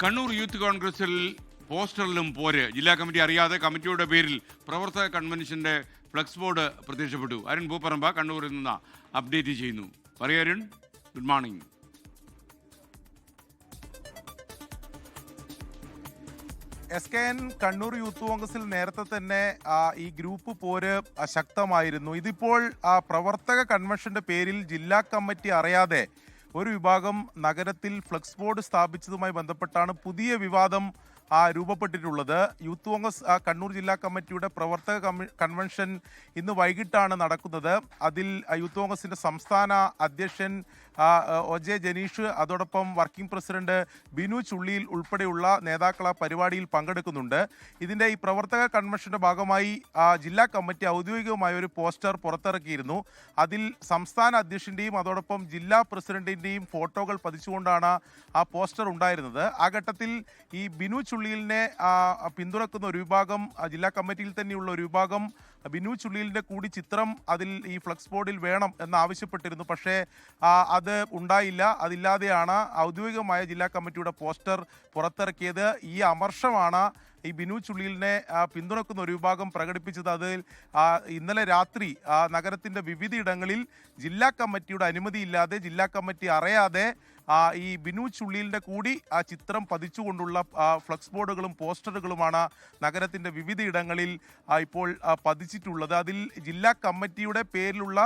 Kannur youth കോൺഗ്രസിൽ പോസ്റ്ററിലും പോര്. ജില്ലാ കമ്മിറ്റി അറിയാതെ കമ്മിറ്റിയുടെ പേരിൽ പ്രവർത്തക കൺവെൻഷന്റെ ഫ്ലക്സ് ബോർഡ് പ്രത്യക്ഷപ്പെട്ടു. അരുൺ പൂപ്പറമ്പ കണ്ണൂരിൽ നിന്ന് അപ്ഡേറ്റ് ചെയ്യുന്നു. പറയൂ Arun, good morning. SKN Kannur youth കോൺഗ്രസിൽ നേരത്തെ തന്നെ ഈ ഗ്രൂപ്പ് പോര് ശക്തമായിരുന്നു. ഇതിപ്പോൾ പ്രവർത്തക കൺവെൻഷന്റെ പേരിൽ ജില്ലാ കമ്മിറ്റി അറിയാതെ ഒരു വിഭാഗം നഗരത്തിൽ ഫ്ലക്സ് ബോർഡ് സ്ഥാപിച്ചതുമായി ബന്ധപ്പെട്ടാണ് പുതിയ വിവാദം രൂപപ്പെട്ടിട്ടുള്ളത്. യൂത്ത് കോൺഗ്രസ് കണ്ണൂർ ജില്ലാ കമ്മിറ്റിയുടെ പ്രവർത്തക കൺവെൻഷൻ ഇന്ന് വൈകിട്ടാണ് നടക്കുന്നത്. അതിൽ യൂത്ത് കോൺഗ്രസിന്റെ സംസ്ഥാന അധ്യക്ഷൻ OJ ജനീഷ്, അതോടൊപ്പം വർക്കിംഗ് പ്രസിഡന്റ് ബിനു ചുള്ളിയിൽ ഉൾപ്പെടെയുള്ള നേതാക്കൾ ആ പരിപാടിയിൽ പങ്കെടുക്കുന്നുണ്ട്. ഇതിന്റെ ഈ പ്രവർത്തക കൺവെൻഷന്റെ ഭാഗമായി ജില്ലാ കമ്മിറ്റി ഔദ്യോഗികമായ ഒരു പോസ്റ്റർ പുറത്തിറക്കിയിരുന്നു. അതിൽ സംസ്ഥാന അധ്യക്ഷന്റെയും അതോടൊപ്പം ജില്ലാ പ്രസിഡന്റിന്റെയും ഫോട്ടോകൾ പതിച്ചുകൊണ്ടാണ് ആ പോസ്റ്റർ ഉണ്ടായിരുന്നത്. ആ ഘട്ടത്തിൽ ഈ ബിനു ചുള്ളിയിലിനെ പിന്തുണക്കുന്ന ഒരു വിഭാഗം, ജില്ലാ കമ്മിറ്റിയിൽ തന്നെയുള്ള ഒരു വിഭാഗം ബിനു ചുള്ളിയിലിന്റെ കൂടി ചിത്രം അതിൽ ഈ ഫ്ലക്സ് ബോർഡിൽ വേണം എന്നാവശ്യപ്പെട്ടിരുന്നു. പക്ഷേ അത് ഉണ്ടായില്ല. അതില്ലാതെയാണ് ഔദ്യോഗികമായ ജില്ലാ കമ്മിറ്റിയുടെ പോസ്റ്റർ പുറത്തിറക്കിയത്. ഈ അമർഷമാണ് ഈ ബിനു ചുള്ളിയിലിനെ പിന്തുണക്കുന്ന ഒരു വിഭാഗം പ്രകടിപ്പിച്ചത്. അതിൽ ഇന്നലെ രാത്രി നഗരത്തിന്റെ വിവിധയിടങ്ങളിൽ ജില്ലാ കമ്മിറ്റിയുടെ അനുമതിയില്ലാതെ, ജില്ലാ കമ്മിറ്റി അറിയാതെ ഈ ബിനു ചുള്ളിയിലിന്റെ കൂടി ആ ചിത്രം പതിച്ചുകൊണ്ടുള്ള ഫ്ലക്സ് ബോർഡുകളും പോസ്റ്ററുകളുമാണ് നഗരത്തിന്റെ വിവിധയിടങ്ങളിൽ ഇപ്പോൾ പതിച്ചിട്ടുള്ളത്. അതിൽ ജില്ലാ കമ്മിറ്റിയുടെ പേരിലുള്ള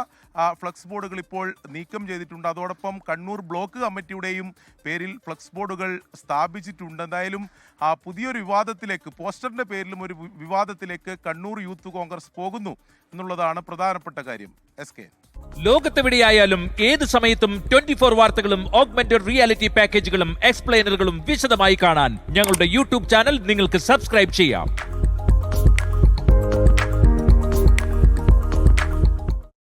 ഫ്ലക്സ് ബോർഡുകൾ ഇപ്പോൾ നീക്കം ചെയ്തിട്ടുണ്ട്. അതോടൊപ്പം കണ്ണൂർ ബ്ലോക്ക് കമ്മിറ്റിയുടെയും പേരിൽ ഫ്ലക്സ് ബോർഡുകൾ സ്ഥാപിച്ചിട്ടുണ്ട്. എന്തായാലും പുതിയൊരു വിവാദത്തിലേക്ക്, പോസ്റ്ററിന്റെ പേരിലും ഒരു വിവാദത്തിലേക്ക് കണ്ണൂർ യൂത്ത് കോൺഗ്രസ് പോകുന്നു എന്നുള്ളതാണ് പ്രധാനപ്പെട്ട കാര്യം. SK ലോകത്തെവിടെയായാലും ഏത് സമയത്തും 24 വാർത്തകളും ഓഗ്മെന്റഡ് റിയാലിറ്റി പാക്കേജുകളും എക്സ്പ്ലെയിനറുകളും വിശദമായി കാണാൻ ഞങ്ങളുടെ യൂട്യൂബ് ചാനൽ നിങ്ങൾക്ക് സബ്സ്ക്രൈബ് ചെയ്യാം.